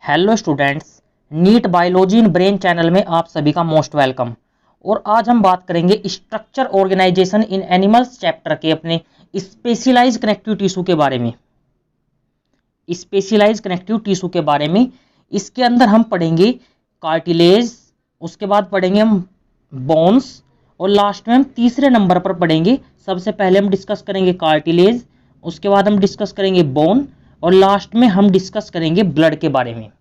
Hello students, NEET biology in brain channel में आप सभी का मोस्ट वेलकम। और आज हम बात करेंगे स्ट्रक्चर ऑर्गेनाइजेशन इन एनिमल्स चैप्टर के अपने स्पेशलाइज्ड कनेक्टिव टिश्यू के बारे में। स्पेशलाइज्ड कनेक्टिव टिश्यू के बारे में इसके अंदर हम पढ़ेंगे कार्टिलेज, उसके बाद पढ़ेंगे हम बोन्स और लास्ट में हम तीसरे नंबर पर पढ़ेंगे। सबसे पहले हम डिस्कस करेंगे कार्टिलेज, उसके बाद हम डिस्कस करेंगे बोन और लास्ट में हम डिस्कस करेंगे ब्लड के बारे में।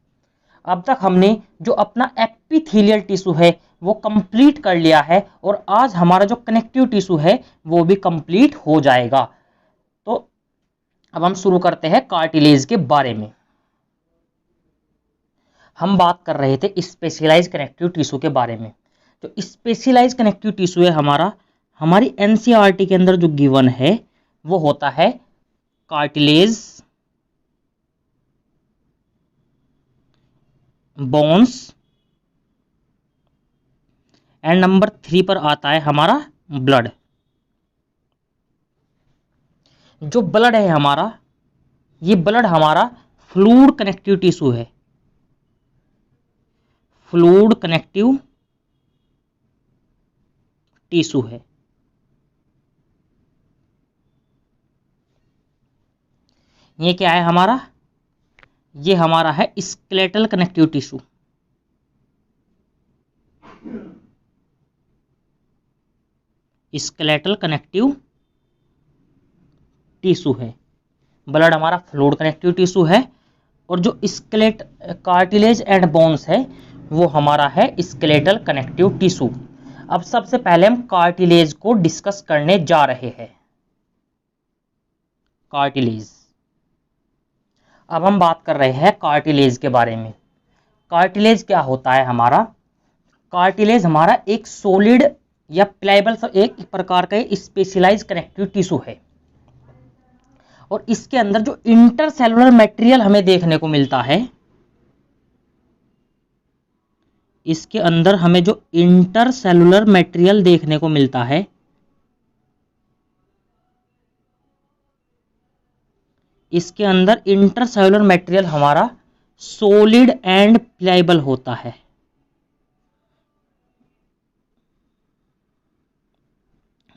अब तक हमने जो अपना एपिथेलियल टिश्यू है वो कंप्लीट कर लिया है और आज हमारा जो कनेक्टिव टिश्यू है वो भी कंप्लीट हो जाएगा। तो अब हम शुरू करते हैं कार्टिलेज के बारे में। हम बात कर रहे थे स्पेशलाइज्ड कनेक्टिव टिश्यू के बारे में। जो स्पेशलाइज्ड कनेक्टिव टिश्यू है हमारी एनसीईआरटी के अंदर जो गिवन है वो होता है कार्टिलेज, बोन्स एंड नंबर 3 पर आता है हमारा ब्लड। जो ब्लड है ये ब्लड हमारा फ्लूइड कनेक्टिव टिश्यू है। फ्लूइड कनेक्टिव टिश्यू है। ये क्या है ये हमारा है skeletal connective tissue. Skeletal connective tissue है। ब्लड हमारा फ्लूइड कनेक्टिव टिश्यू है और जो स्केलेट कार्टिलेज एंड बोन्स है वो हमारा है स्केलेटल कनेक्टिव टिश्यू। अब सबसे पहले हम कार्टिलेज को डिस्कस करने जा रहे हैं। कार्टिलेज, अब हम बात कर रहे हैं कार्टिलेज के बारे में। कार्टिलेज क्या होता है कार्टिलेज हमारा एक सॉलिड या प्लायबल एक प्रकार का स्पेशलाइज कनेक्टिव टिश्यू है और इसके अंदर जो इंटरसेलुलर मटेरियल हमें देखने को मिलता है, इसके अंदर हमें जो इंटरसेलुलर मटेरियल देखने को मिलता है इसके अंदर इंटरसेलुलर मटेरियल हमारा सॉलिड एंड प्लायबल होता है।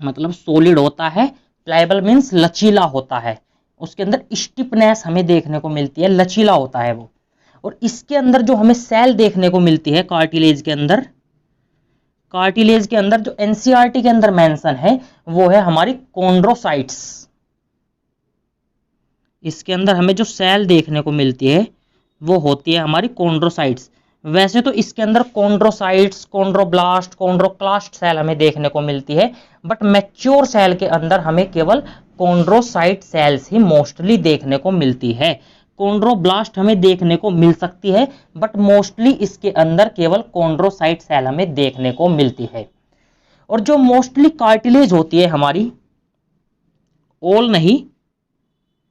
मतलब सॉलिड होता है, प्लायबल मीन्स लचीला होता है। उसके अंदर स्टिफनेस हमें देखने को मिलती है, लचीला होता है वो। और इसके अंदर जो हमें सेल देखने को मिलती है कार्टिलेज के अंदर जो एनसीईआरटी के अंदर मेंशन है वो है हमारी कॉन्ड्रोसाइट्स। इसके अंदर हमें जो सेल देखने को मिलती है वो होती है हमारी कॉन्ड्रोसाइट्स। वैसे तो इसके अंदर कॉन्ड्रोसाइट्स, कॉन्ड्रोब्लास्ट, कॉन्ड्रोक्लास्ट सेल हमें देखने को मिलती है, बट मैच्योर सेल के अंदर हमें केवल कॉन्ड्रोसाइट सेल्स ही मोस्टली देखने को मिलती है। कॉन्ड्रोब्लास्ट हमें देखने को मिल सकती है बट मोस्टली इसके अंदर केवल कॉन्ड्रोसाइट सेल हमें देखने को मिलती है। और जो मोस्टली कार्टिलेज होती है हमारी, ऑल नहीं,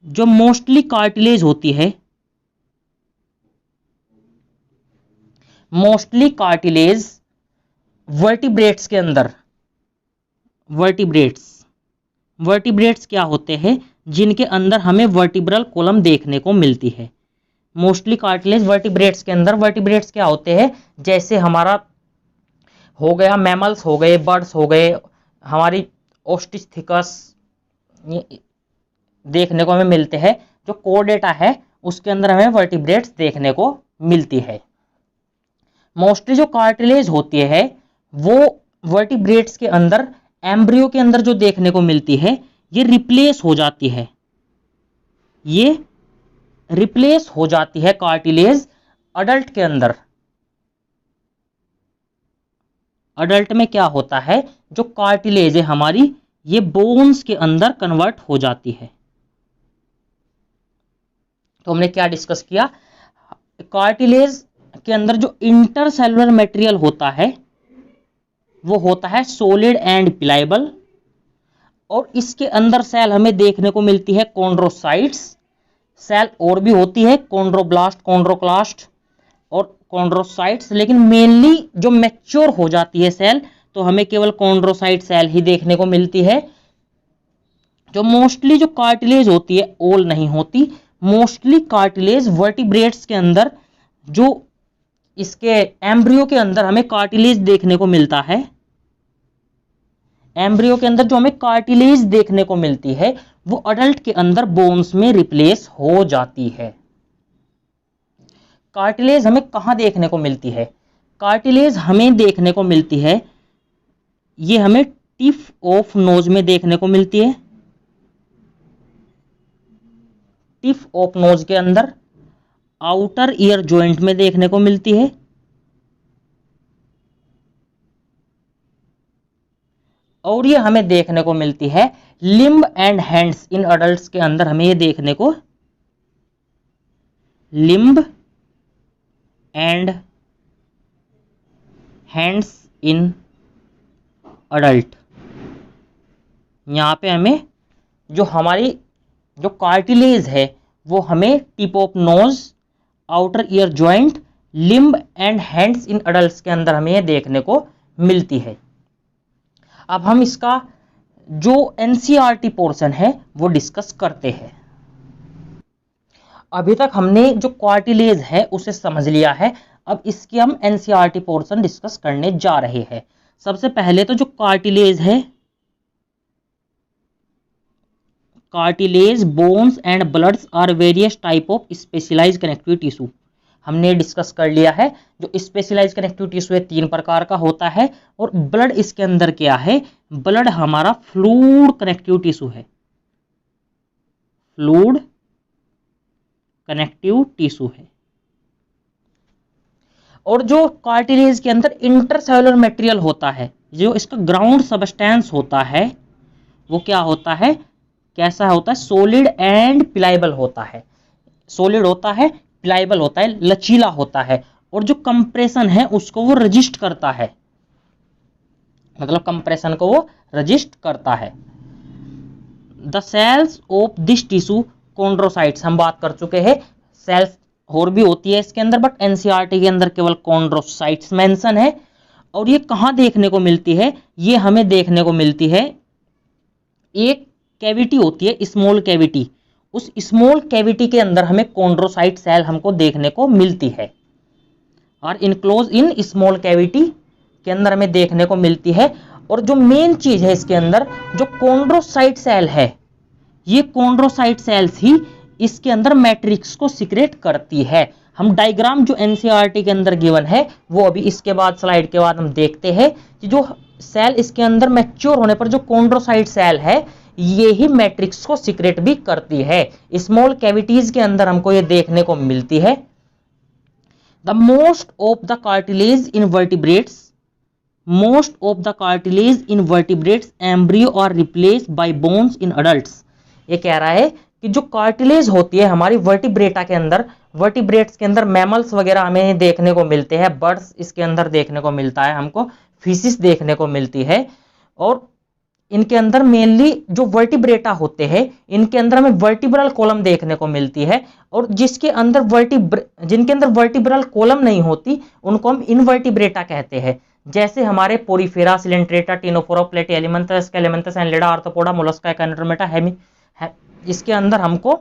जो मोस्टली कार्टिलेज होती है, मोस्टली कार्टिलेज वर्टिब्रेट्स के अंदर, वर्टिब्रेट्स क्या होते हैं जिनके अंदर हमें वर्टिब्रल कॉलम देखने को मिलती है। मोस्टली कार्टिलेज वर्टिब्रेट्स के अंदर, वर्टिब्रेट्स क्या होते हैं जैसे हमारा हो गया मैमल्स हो गए, बर्ड्स हो गए, हमारी ओस्टिथिकस देखने को हमें मिलते हैं। जो कोर्डेटा है उसके अंदर हमें वर्टिब्रेट्स देखने को मिलती है। मोस्टली जो कार्टिलेज होती है वो वर्टिब्रेट्स के अंदर, एम्ब्रियो के अंदर जो देखने को मिलती है ये रिप्लेस हो जाती है, कार्टिलेज अडल्ट के अंदर। अडल्ट में क्या होता है, जो कार्टिलेज है हमारी ये बोन्स के अंदर कन्वर्ट हो जाती है। तो हमने क्या डिस्कस किया, कार्टिलेज के अंदर जो इंटरसेलुलर मटेरियल होता है वो होता है सॉलिड एंड प्लायबल और इसके अंदर सेल हमें देखने को मिलती है कॉन्ड्रोसाइट्स। सेल और भी होती है कॉन्ड्रोब्लास्ट, कॉन्ड्रोक्लास्ट और कॉन्ड्रोसाइट्स, लेकिन मेनली जो मैच्योर हो जाती है सेल तो हमें केवल कॉन्ड्रोसाइट सेल ही देखने को मिलती है। जो मोस्टली जो कार्टिलेज होती है, ऑल नहीं होती, मोस्टली कार्टिलेज वर्टिब्रेट्स के अंदर जो इसके एम्ब्रियो के अंदर हमें कार्टिलेज देखने को मिलता है, एम्ब्रियो के अंदर जो हमें कार्टिलेज देखने को मिलती है वो अडल्ट के अंदर बोन्स में रिप्लेस हो जाती है। कार्टिलेज हमें कहां देखने को मिलती है? कार्टिलेज हमें देखने को मिलती है, ये हमें टिप ऑफ नोज में देखने को मिलती है, टिप ऑफ नोज के अंदर, आउटर ईयर जॉइंट में देखने को मिलती है, और ये हमें देखने को मिलती है limb and hands in adults के अंदर, हमें ये देखने को limb and hands in adult. यहां पे हमें जो हमारी जो कार्टिलेज है वो हमें tip of nose, outer ear joint, limb and hands in adults के अंदर हमें ये देखने को मिलती है। अब हम इसका जो एनसीईआरटी पोर्शन है वो डिस्कस करते हैं। अभी तक हमने जो कार्टिलेज है उसे समझ लिया है, अब इसकी हम एनसीईआरटी पोर्शन डिस्कस करने जा रहे हैं। सबसे पहले तो जो कार्टिलेज है, cartilage, bones and bloods are various type of specialised connective tissue, हमने डिस्कस कर लिया है। जो स्पेशलाइज्ड कनेक्टिव टिश्यू है 3 प्रकार का होता है, और ब्लड इसके अंदर क्या है? ब्लड हमारा फ्लूइड कनेक्टिव टिश्यू है, फ्लूइड कनेक्टिव टिश्यू है। और जो कार्टिलेज के अंदर इंटरसेलुलर मटेरियल होता है, जो इसका ग्राउंड सबस्टेंस होता है, वो क्या होता है? कैसा होता है? सॉलिड एंड प्लायबल होता है, सॉलिड होता है, प्लायबल होता है, लचीला होता है, और जो कंप्रेशन है उसको वो रजिस्ट करता है, मतलब कंप्रेशन को वो रजिस्ट करता है। The cells of this tissue chondrocytes, हम बात कर चुके हैं, सेल्स और भी होती है इसके अंदर, बट एनसीईआरटी के अंदर केवल कॉन्ड्रोसाइट्स मेंशन है। और ये कहां देखने को मिलती है? ये हमें देखने को मिलती है, एक कैविटी होती है, स्मॉल कैविटी, उस स्मॉल कैविटी के अंदर हमें कॉन्ड्रोसाइट सेल हमको देखने को मिलती है, और इनक्लोज इन स्मॉल कैविटी के अंदर हमें देखने को मिलती है। और जो मेन चीज है इसके अंदर, जो कॉन्ड्रोसाइट सेल है, ये कॉन्ड्रोसाइट सेल्स ही इसके अंदर मैट्रिक्स को सीक्रेट करती है। हम डायग्राम जो एनसीईआरटी के अंदर गिवन है वो अभी इसके बाद स्लाइड के बाद हम देखते हैं कि जो सेल इसके अंदर मैच्योर होने पर जो कॉन्ड्रोसाइट सेल है ये ही मैट्रिक्स को सीक्रेट भी करती है। स्मॉल कैविटीज के अंदर हमको ये देखने को मिलती है। The most of the cartilage in vertebrates, most of the cartilage in vertebrates embryo are replaced by bones in adults. ये कह रहा है कि जो कार्टिलेज होती है हमारी वर्टिब्रेटा के अंदर, वर्टिब्रेट्स के अंदर मैमल्स वगैरह हमें देखने को मिलते हैं, बर्ड्स इसके अंदर देखने को मिलता है, हमको फिशिस देखने को मिलती है, और इनके अंदर मेनली जो वर्टिब्रेटा होते हैं इनके अंदर हमें वर्टिब्रल कॉलम देखने को मिलती है, और जिनके अंदर वर्टिब्रल कॉलम नहीं होती उनको हम इनवर्टिब्रेटा कहते हैं। जैसे हमारे porifera, coelenterata, ctenophora, platyhelminthes, aschelminthes, annelida, arthropoda, mollusca, echinodermata, इसके अंदर हमको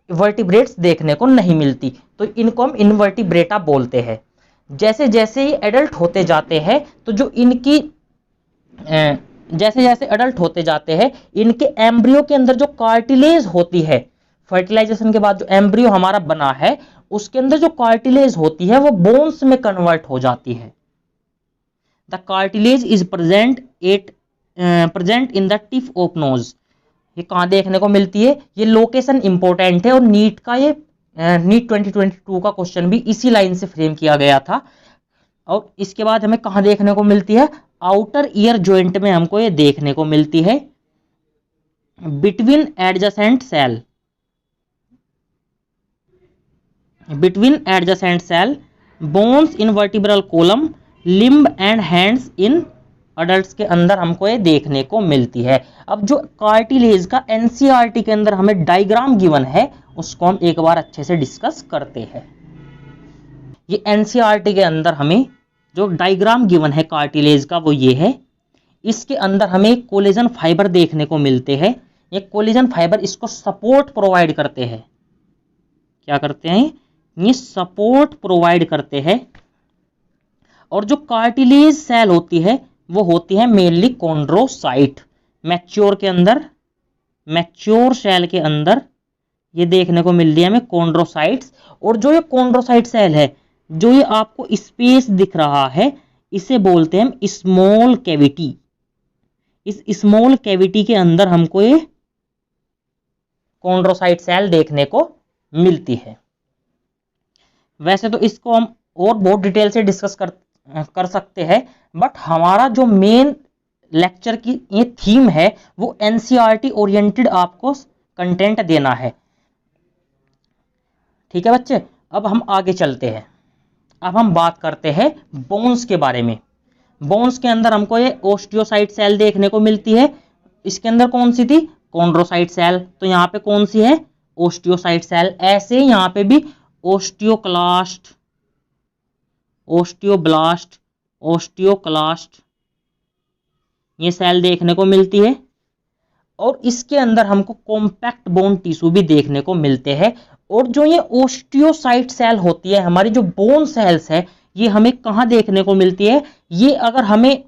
वर्टिब्रेट्स देखने को नहीं मिलती, तो इनको हम इनवर्टिब्रेटा बोलते हैं। जैसे जैसे ये एडल्ट होते जाते हैं तो जो इनकी जैसे जैसे एडल्ट होते जाते हैं इनके एम्ब्रियो के अंदर जो कार्टिलेज होती है, फर्टिलाइजेशन के बाद जो एम्ब्रियो हमारा बना है उसके अंदर जो कार्टिलेज होती है वो बोन्स में कन्वर्ट हो जाती है। The cartilage is present in the tip of nose. ये कहां देखने को मिलती है? ये लोकेशन इंपॉर्टेंट है, और नीट का ये नीट 2022 का क्वेश्चन भी इसी लाइन से फ्रेम किया गया था। और इसके बाद हमें कहां देखने को मिलती है? आउटर ईयर जॉइंट में हमको ये देखने को मिलती है, between adjacent cell, between adjacent cell, bones in vertebral column, limb and hands in adults के अंदर हमको ये देखने को मिलती है। अब जो कार्टिलेज का एनसीईआरटी के अंदर हमें डायग्राम गिवन है उसको हम एक बार अच्छे से डिस्कस करते हैं। ये एनसीईआरटी के अंदर हमें जो डायग्राम गिवन है कार्टिलेज का वो ये है। इसके अंदर हमें कोलेजन फाइबर देखने को मिलते हैं। ये कोलेजन फाइबर इसको सपोर्ट प्रोवाइड करते हैं। क्या करते हैं? ये सपोर्ट प्रोवाइड करते हैं। और जो कार्टिलेज सेल होती है वो होती है मेनली कॉन्ड्रोसाइट। मैच्योर के अंदर, मैच्योर सेल के अंदर ये देखने को मिल रही है हमें कॉन्ड्रोसाइट्स। और जो ये कॉन्ड्रोसाइट सेल है, जो ये आपको स्पेस दिख रहा है, इसे बोलते हैं हम स्मॉल कैविटी। इस स्मॉल कैविटी के अंदर हमको ये कॉन्ड्रोसाइट सेल देखने को मिलती है। वैसे तो इसको हम और बहुत डिटेल से डिस्कस कर सकते हैं, बट हमारा जो मेन लेक्चर की ये थीम है वो एनसीईआरटी ओरिएंटेड आपको कंटेंट देना है। ठीक है बच्चे, अब हम आगे चलते हैं। अब हम बात करते हैं बोन्स के बारे में। बोन्स के अंदर हमको ये ओस्टियोसाइट सेल देखने को मिलती है। इसके अंदर कौन सी थी? Chondrocyte cell. तो यहाँ पे कौन सी है? Osteocyte cell. ऐसे यहाँ पे भी ओस्टियोक्लास्ट, ओस्टियोब्लास्ट, ओस्टियोक्लास्ट ये सेल देखने को मिलती है। और इसके अंदर हमको कॉम्पैक्ट बोन टिश्यू भी देखने को मिलते हैं। और जो ये ओस्टियोसाइट सेल होती है, हमारी जो बोन सेल्स है, ये हमें कहाँ देखने को मिलती है? ये अगर हमें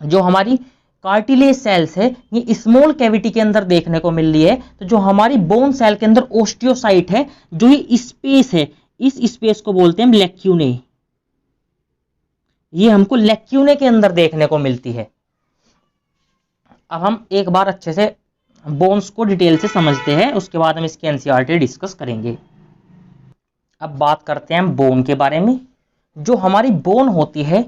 जो हमारी कार्टिलेज सेल्स है ये स्मॉल कैविटी के अंदर देखने को मिल रही है, तो जो हमारी बोन सेल के अंदर ओस्टियोसाइट है, जो ये स्पेस है, इस स्पेस को बोलते हैं हम लैक्यूने। ये हमको लैक्यूने के अंदर देखने को मिलती है। अब हम एक बार अच्छे से बोन्स को डिटेल से समझते हैं, उसके बाद हम इसकी एनसीईआरटी डिस्कस करेंगे। अब बात करते हैं हम बोन के बारे में। जो हमारी बोन होती है,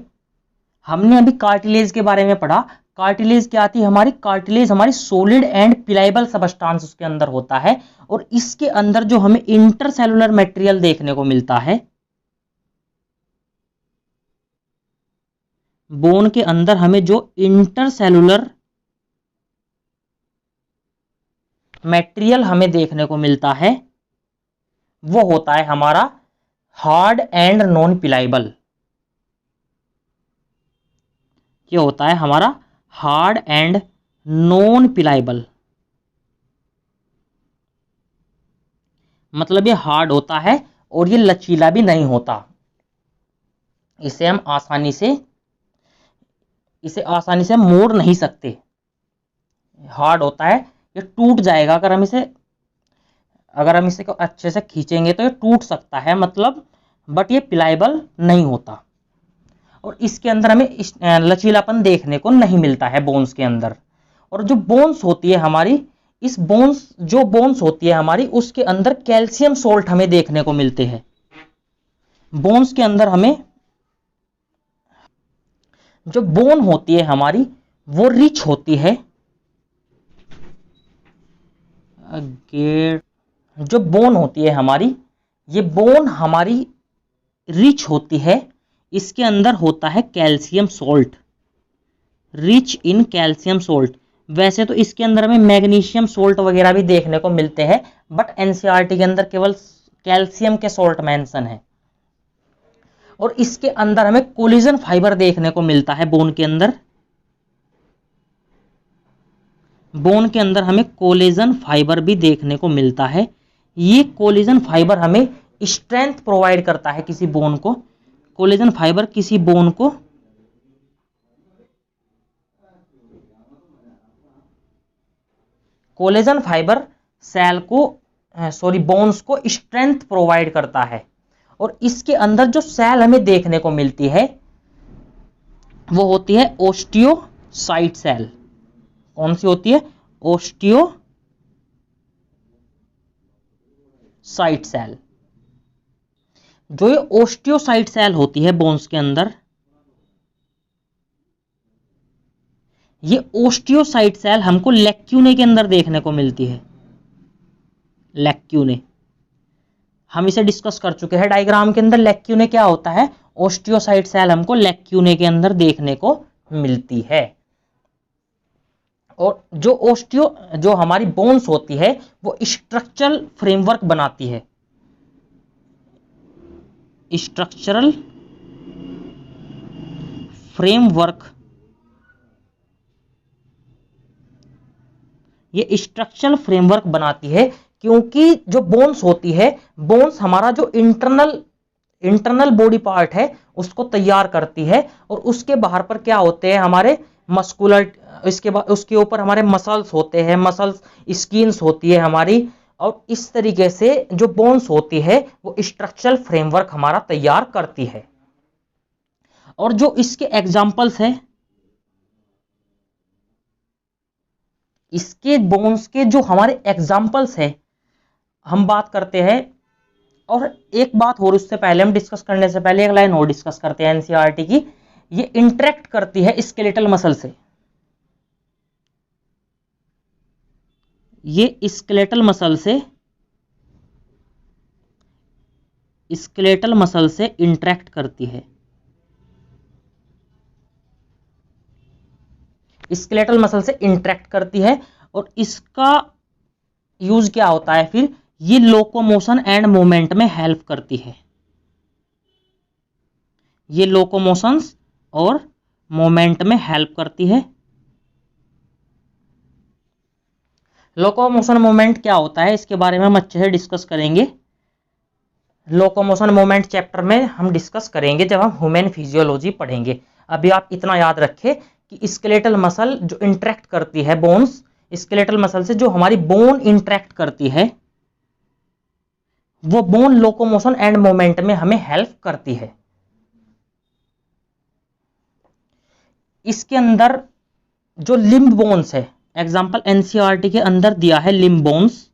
हमने अभी कार्टिलेज के बारे में पढ़ा। कार्टिलेज क्या आती है हमारी? कार्टिलेज हमारी सॉलिड एंड पिलाइबल सबस्टांस उसके अंदर होता है। और इसके अंदर जो हमें इंटरसेलुलर मटेरियल देखने को मिलता है, बोन के अंदर हमें जो इंटरसेलुलर मटेरियल हमें देखने को मिलता है वो होता है हमारा हार्ड एंड नॉन पिलाइबल। ये होता है हमारा हार्ड एंड नॉन पिलाइबल। मतलब ये हार्ड होता है और ये लचीला भी नहीं होता। इसे हम आसानी से मोड़ नहीं सकते। हार्ड होता है, ये टूट जाएगा। अगर हम इसे को अच्छे से खींचेंगे तो ये टूट सकता है, मतलब, बट ये पिलाइबल नहीं होता। और इसके अंदर हमें लचीलापन देखने को नहीं मिलता है बोन्स के अंदर। और जो बोन्स होती है हमारी, जो बोन्स होती है हमारी, उसके अंदर कैल्शियम सोल्ट हमें देखने को मिलते हैं। बोन्स के अंदर हमें जो बोन होती है हमारी वो रिच होती है। जो बोन होती है हमारी, ये बोन हमारी रिच होती है। इसके अंदर होता है calcium salt, rich in calcium salt. वैसे तो इसके अंदर हमें मैग्नीशियम सोल्ट वगैरह भी देखने को मिलते हैं, बट एनसीईआरटी के अंदर केवल कैल्शियम के सोल्ट मेंशन है। और इसके अंदर हमें कोलेजन फाइबर देखने को मिलता है। बोन के अंदर हमें कोलेजन फाइबर भी देखने को मिलता है। ये कोलेजन फाइबर हमें स्ट्रेंथ प्रोवाइड करता है किसी बोन को। कोलेजन फाइबर किसी बोन को कोलेजन फाइबर सेल को बोन्स को स्ट्रेंथ प्रोवाइड करता है। और इसके अंदर जो सेल हमें देखने को मिलती है वो होती है ओस्टियोसाइट सेल। कौन सी होती है? Osteocyte cell. जो ये ओस्टियोसाइट सेल होती है बोन्स के अंदर, ये ओस्टियोसाइट सेल हमको लैक्यूने के अंदर देखने को मिलती है। लैक्यूने हम इसे डिस्कस कर चुके हैं डायग्राम के अंदर। लैक्यूने क्या होता है? ओस्टियोसाइट सेल हमको लैक्यूने के अंदर देखने को मिलती है। और जो हमारी बोन्स होती है वो स्ट्रक्चरल फ्रेमवर्क बनाती है। स्ट्रक्चरल फ्रेमवर्क, ये स्ट्रक्चरल फ्रेमवर्क बनाती है क्योंकि जो बोन्स होती है, बोन्स हमारा जो इंटरनल बॉडी पार्ट है उसको तैयार करती है, और उसके बाहर पर क्या होते हैं हमारे मस्कुलर, इसके बाद उसके ऊपर हमारे मसल्स होते हैं, मसल्स स्किन्स होती है हमारी, और इस तरीके से जो बोन्स होती है वो स्ट्रक्चरल फ्रेमवर्क हमारा तैयार करती है। और जो इसके एग्जाम्पल्स हैं, इसके बोन्स के जो हमारे एग्जाम्पल्स हैं हम बात करते हैं। और एक बात और, उससे पहले हम डिस्कस करने से पहले एक लाइन और डिस्कस करते हैं एनसीईआरटी की। ये इंटरेक्ट करती है स्केलेटल मसल से, ये स्केलेटल मसल से इंटरेक्ट करती है। स्केलेटल मसल से इंटरेक्ट करती है, और इसका यूज क्या होता है फिर, ये लोकोमोशन एंड मूवमेंट में हेल्प करती है। ये लोकोमोशंस और मूवमेंट में हेल्प करती है। लोकोमोशन मूवमेंट क्या होता है इसके बारे में हम अच्छे से डिस्कस करेंगे। लोकोमोशन मूवमेंट चैप्टर में हम डिस्कस करेंगे जब हम ह्यूमन फिजियोलॉजी पढ़ेंगे। अभी आप इतना याद रखें कि स्केलेटल मसल जो इंटरेक्ट करती है बोन्स, स्केलेटल मसल से जो हमारी बोन इंटरेक्ट करती है, वो बोन लोकोमोशन एंड मूवमेंट में हमें हेल्प करती है। इसके अंदर जो लिम्ब बोन्स है, एग्जांपल एनसीईआरटी के अंदर दिया है लिम्ब बोन्स।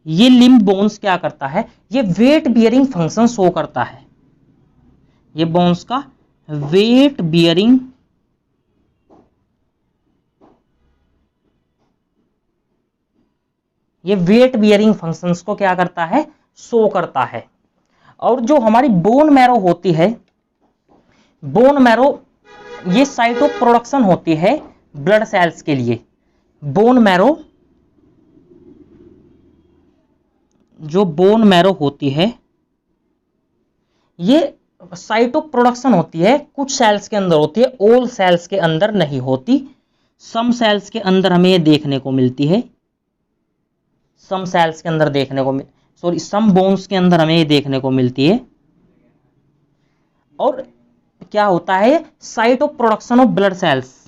ये लिम्ब बोन्स क्या करता है, ये वेट बियरिंग फंक्शन शो करता है। ये बोन्स का वेट बियरिंग फंक्शंस को क्या करता है, शो करता है। और जो हमारी बोन मैरो होती है, बोन मैरो ये साइट ऑफ प्रोडक्शन होती है ब्लड सेल्स के लिए। बोन मैरो, जो बोन मैरो होती है ये साइट ऑफ प्रोडक्शन होती है, कुछ सेल्स के अंदर होती है, ऑल सेल्स के अंदर नहीं होती। सम सेल्स के अंदर हमें ये देखने को मिलती है, सम सेल्स के अंदर देखने को सम बोन्स के अंदर हमें ये देखने को मिलती है। और क्या होता है, site of production of blood sales.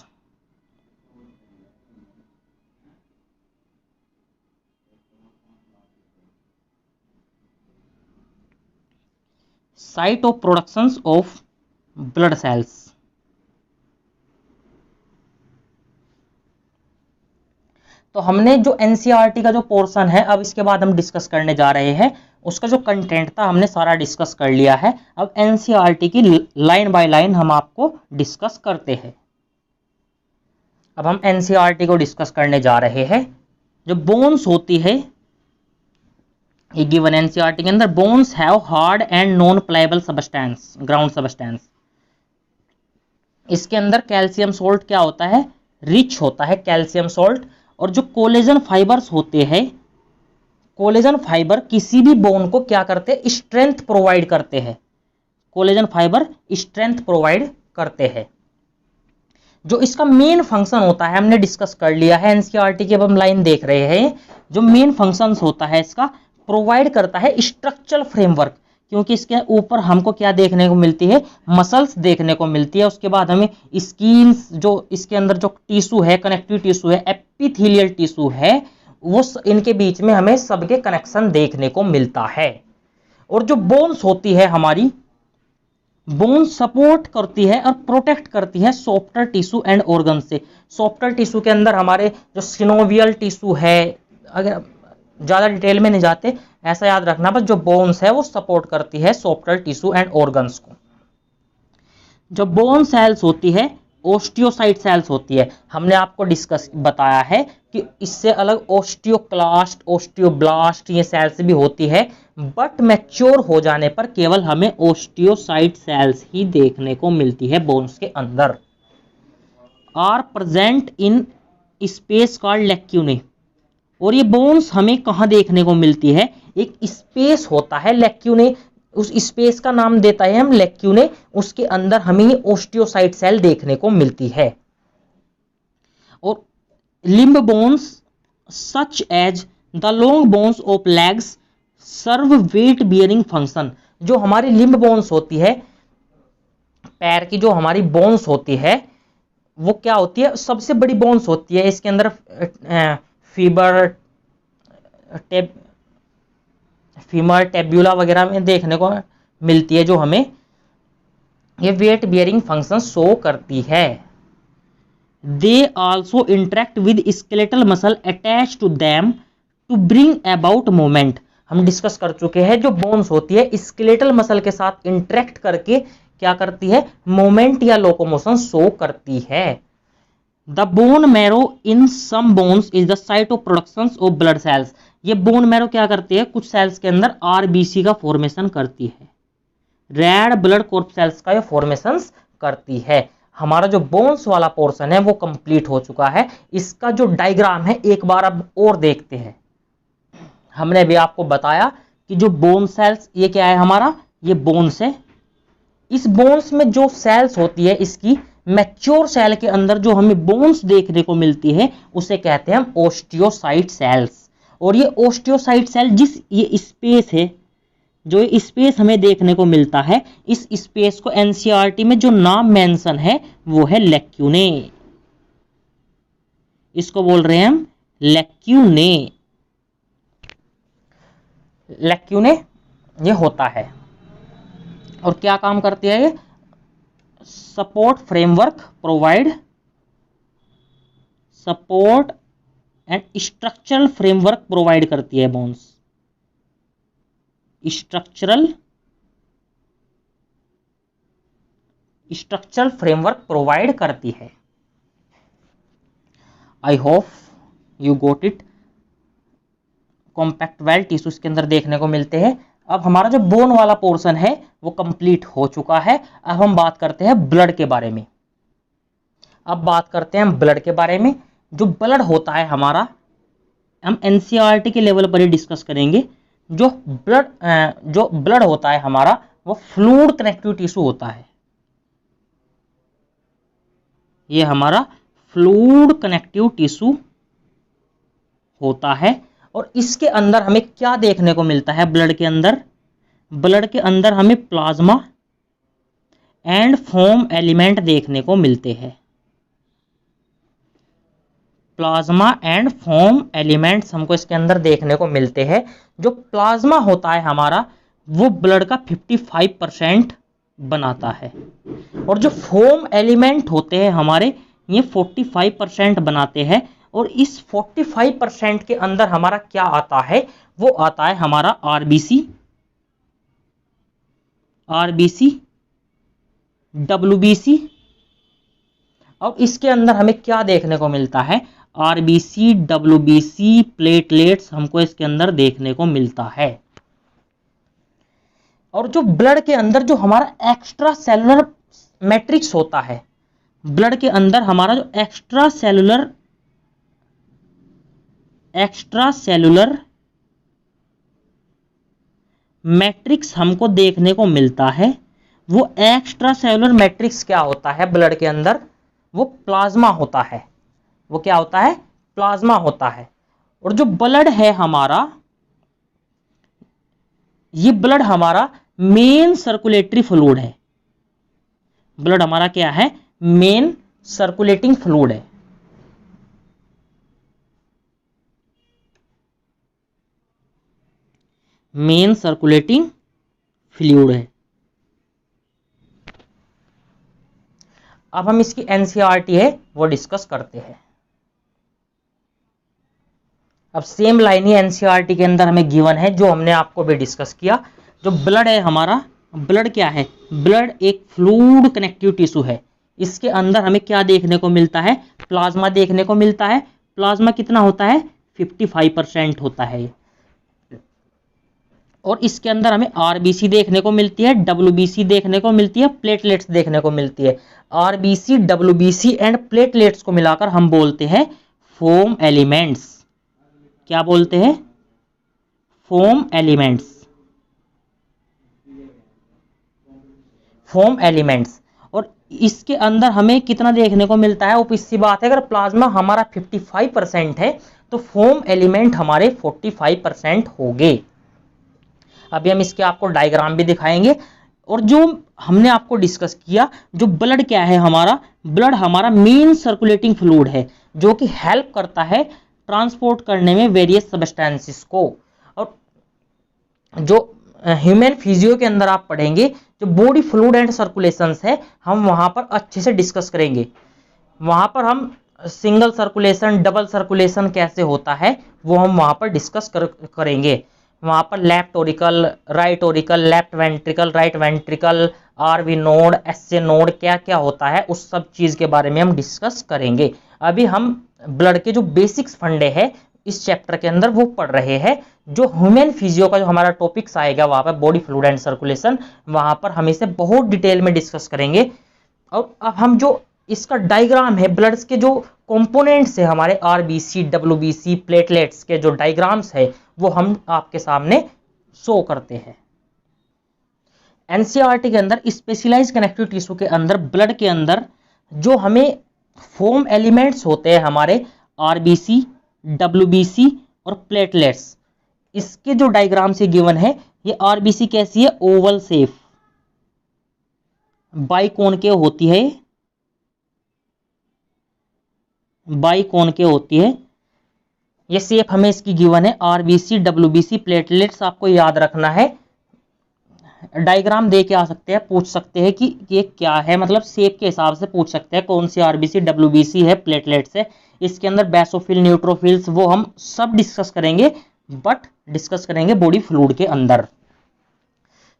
Site of productions of blood sales. तो हमने जो एनसीईआरटी का जो पोर्शन है, अब इसके बाद हम डिस्कस करने जा रहे हैं, उसका जो कंटेंट था हमने सारा डिस्कस कर लिया है। अब एनसीईआरटी की लाइन बाय लाइन हम आपको डिस्कस करते हैं। अब हम एनसीईआरटी को डिस्कस करने जा रहे हैं। जो बोन्स होती है, ये गिवन एनसीईआरटी के अंदर, bones have hard and non pliable substance, ground substance. इसके अंदर कैल्शियम सोल्ट क्या होता है, रिच होता है कैल्शियम सोल्ट। और जो कोलेजन फाइबर्स होते हैं, कोलेजन फाइबर किसी भी बोन को क्या करते हैं, स्ट्रेंथ प्रोवाइड करते हैं। कोलेजन फाइबर स्ट्रेंथ प्रोवाइड करते हैं। जो इसका मेन फंक्शन होता है हमने डिस्कस कर लिया है एनसीईआरटी की, अब हम लाइन देख रहे हैं। जो मेन फंक्शंस होता है इसका, प्रोवाइड करता है स्ट्रक्चरल फ्रेमवर्क, क्योंकि इसके ऊपर हमको क्या देखने को मिलती है, मसल्स देखने को मिलती है। उसके बाद हमें स्किन्स, जो इसके अंदर जो टिश्यू है, कनेक्टिव टिश्यू है, एपिथेलियल टिश्यू है, वो इनके बीच में हमें सबके कनेक्शन देखने को मिलता है। और जो बोन्स होती है हमारी, बोन सपोर्ट करती है और प्रोटेक्ट करती है सॉफ्टर टिश्यू एंड ऑर्गन से। सॉफ्टर टिश्यू के अंदर हमारे जो सिनोवियल टिश्यू है, अगर ज्यादा डिटेल में नहीं जाते, ऐसा याद रखना बस, जो बोन्स है वो सपोर्ट करती है सॉफ्टर टिश्यू एंड ऑर्गन्स को। जो बोन सेल्स होती है, ओस्टियोसाइट सेल्स होती है। हमने आपको डिस्कस बताया है कि इससे अलग ओस्टियोक्लास्ट, ओस्टियोब्लास्ट ये सेल्स भी होती है, बट मैच्योर हो जाने पर केवल हमें ओस्टियोसाइट सेल्स ही देखने को मिलती है बोन्स के अंदर। Are present in space called lacunae. और ये बोन्स हमें कहाँ देखने को मिलती है, एक स्पेस होता है लैक्यूने, उस स्पेस का नाम देता है हम लैक्यूने, उसके अंदर हमें ओस्टियोसाइट सेल देखने को मिलती है। और limb bones such as the long bones of legs serve weight bearing function. जो हमारी लिम्ब बोन्स होती है, पैर की जो हमारी बोन्स होती है, वो क्या होती है, सबसे बड़ी बोन्स होती है। इसके अंदर फीमर टेब्यूला वगैरह में देखने को मिलती है, जो हमें ये वेट बियरिंग फंक्शन शो करती है। They also interact with skeletal muscle attach to them to bring about movement. हम डिस्कस कर चुके हैं, जो बोन्स होती है स्केलेटल मसल के साथ इंटरेक्ट करके क्या करती है, मूवमेंट या लोकोमोशन शो करती है। The bone marrow in some bones is the site of production of blood cells. ये बोन मैरो क्या करती है, कुछ सेल्स के अंदर आरबीसी का फॉर्मेशन करती है, रेड ब्लड कॉर्प सेल्स का ये फॉर्मेशन करती है। हमारा जो बोन्स वाला पोर्शन है वो कंप्लीट हो चुका है। इसका जो डायग्राम है एक बार अब और देखते हैं। हमने भी आपको बताया कि जो बोन सेल्स, ये क्या है हमारा, ये बोन्स है। इस बोन्स में जो सेल्स होती है, इसकी मैच्योर सेल के अंदर जो हमें बोन्स देखने को मिलती है उसे कहते हैं हम ओस्टियोसाइट सेल्स। और ये ओस्टियोसाइट सेल जिस ये स्पेस है, जो ये स्पेस हमें देखने को मिलता है, इस स्पेस को एनसीईआरटी में जो नाम मेंशन है वो है लैक्यूने। इसको बोल रहे हैं हम लैक्यूने। लैक्यूने ये होता है और क्या काम करती है, ये support framework provide, support and structural framework provide करती है बोन्स, स्ट्रक्चरल फ्रेमवर्क प्रोवाइड करती है। I hope you got it. Compact well tissues के अंदर देखने को मिलते हैं। अब हमारा जो बोन वाला पोर्शन है वो कंप्लीट हो चुका है। अब हम बात करते हैं ब्लड के बारे में। अब बात करते हैं हम ब्लड के बारे में। जो ब्लड होता है हमारा, हम एनसीईआरटी के लेवल पर ही डिस्कस करेंगे। जो ब्लड होता है हमारा वो फ्लूइड कनेक्टिव टिश्यू होता है। ये हमारा फ्लूइड कनेक्टिव टिश्यू होता है। और इसके अंदर हमें क्या देखने को मिलता है, ब्लड के अंदर, ब्लड के अंदर हमें प्लाज्मा एंड फोम एलिमेंट देखने को मिलते हैं। प्लाज्मा एंड फोम एलिमेंट्स हमको इसके अंदर देखने को मिलते हैं। जो प्लाज्मा होता है हमारा वो ब्लड का 55% बनाता है, और जो फोम एलिमेंट होते हैं हमारे ये 45% बनाते हैं। और इस 45% के अंदर हमारा क्या आता है, वो आता है हमारा आरबीसी, डब्ल्यूबीसी। और इसके अंदर हमें क्या देखने को मिलता है, आरबीसी, डब्ल्यूबीसी, प्लेटलेट्स हमको इसके अंदर देखने को मिलता है। और जो ब्लड के अंदर जो हमारा एक्स्ट्रा सेलुलर मैट्रिक्स होता है, ब्लड के अंदर हमारा जो एक्स्ट्रा सेलुलर मैट्रिक्स हमको देखने को मिलता है, वो एक्स्ट्रा सेलुलर मैट्रिक्स क्या होता है ब्लड के अंदर, वो प्लाज्मा होता है। वो क्या होता है, प्लाज्मा होता है। और जो ब्लड है हमारा, ये ब्लड हमारा मेन सर्कुलेटरी फ्लूइड है। ब्लड हमारा क्या है, मेन सर्कुलेटिंग फ्लूइड है। मेन सर्कुलेटिंग फ्लूइड है। अब हम इसकी एनसीईआरटी है वो डिस्कस करते हैं। अब सेम लाइन ही एनसीईआरटी के अंदर हमें गिवन है, जो हमने आपको भी डिस्कस किया। जो ब्लड है हमारा, ब्लड क्या है, ब्लड एक फ्लूइड कनेक्टिव टिश्यू है। इसके अंदर हमें क्या देखने को मिलता है, प्लाज्मा देखने को मिलता है। प्लाज्मा कितना होता है, 55% होता है। और इसके अंदर हमें आरबीसी देखने को मिलती है, डब्ल्यूबीसी देखने को मिलती है, प्लेटलेट्स देखने को मिलती है। आरबीसी, डब्ल्यूबीसी एंड प्लेटलेट्स को मिलाकर हम बोलते हैं फोम एलिमेंट्स। क्या बोलते हैं, फोम एलिमेंट्स, फोम एलिमेंट्स। और इसके अंदर हमें कितना देखने को मिलता है, वो पिछली बात है, अगर प्लाज्मा हमारा 55% है तो फोम एलिमेंट हमारे 45% हो गए। अभी हम इसके आपको डायग्राम भी दिखाएंगे। और जो हमने आपको डिस्कस किया, जो ब्लड क्या है हमारा, ब्लड हमारा मेन सर्कुलेटिंग फ्लूइड है जो कि हेल्प करता है ट्रांसपोर्ट करने में वेरियस सब्सटेंसेस को। और जो ह्यूमन फिजियो के अंदर आप पढ़ेंगे, जो बॉडी फ्लूइड एंड सर्कुलेशंस है, हम वहां पर अच्छे से डिस्कस करेंगे। वहां पर हम सिंगल सर्कुलेशन, डबल सर्कुलेशन कैसे होता है वो हम वहां पर डिस्कस करेंगे। वहां पर left auricle, right auricle, left ventricle, right ventricle, RV node, SA node क्या क्या होता है उस सब चीज के बारे में हम डिस्कस करेंगे। अभी हम ब्लड के जो बेसिक्स फंडे हैं इस चैप्टर के अंदर वो पढ़ रहे हैं। जो ह्यूमन फिजियो का जो हमारा टॉपिक्स आएगा वहां पर बॉडी फ्लूइड एंड सर्कुलेशन, वहां पर हम इसे बहुत डिटेल में डिस्कस करेंगे। और अब हम जो इसका डायग्राम है, ब्लड्स के जो कंपोनेंट्स है हमारे आरबीसी, डब्ल्यूबीसी, प्लेटलेट्स के जो डायग्राम्स है वो हम आपके सामने शो करते हैं। एनसीईआरटी के अंदर स्पेशलाइज्ड कनेक्टिव टिश्यू के अंदर ब्लड के अंदर जो हमें फोम एलिमेंट्स होते हैं हमारे आरबीसी, डब्ल्यूबीसी और प्लेटलेट्स, इसके जो डायग्राम से गिवन है, ये आरबीसी कैसी है, ओवल शेप, बाइकोन के होती है, बाइकोन के होती है। ये शेप हमें इसकी गिवन है। आरबीसी, डब्ल्यूबीसी, प्लेटलेट्स आपको याद रखना है। डायग्राम दे के आ सकते हैं, पूछ सकते हैं कि ये क्या है, मतलब शेप के हिसाब से पूछ सकते हैं कौन सी आरबीसी, डब्ल्यूबीसी है, प्लेटलेट्स है। इसके अंदर बेसोफिल, न्यूट्रोफिल्स वो हम सब डिस्कस करेंगे, बट डिस्कस करेंगे बॉडी फ्लूइड के अंदर।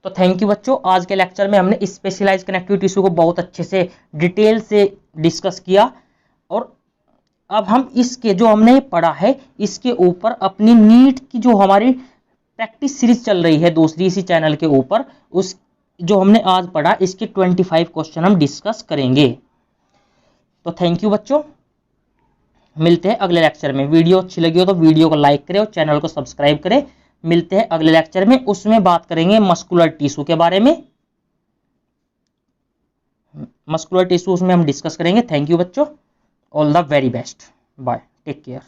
तो थैंक यू बच्चों, आज के लेक्चर में हमने स्पेशलाइज कनेक्टिव टिश्यू को बहुत अच्छे से डिटेल से डिस्कस किया। और अब हम इसके जो हमने पढ़ा है इसके ऊपर अपनी नीट की जो हमारी प्रैक्टिस सीरीज चल रही है दूसरी इसी चैनल के ऊपर, उस जो हमने आज पढ़ा इसके 25 क्वेश्चन हम डिस्कस करेंगे। तो थैंक यू बच्चों, मिलते हैं अगले लेक्चर में। वीडियो अच्छी लगी हो तो वीडियो को लाइक करें और चैनल को सब्सक्राइब करें। मिलते हैं अगले लेक्चर में, उसमें बात करेंगे मस्कुलर टिश्यू के बारे में। मस्कुलर टिश्यू उसमें हम डिस्कस करेंगे। थैंक यू बच्चों, all the very best, bye, take care.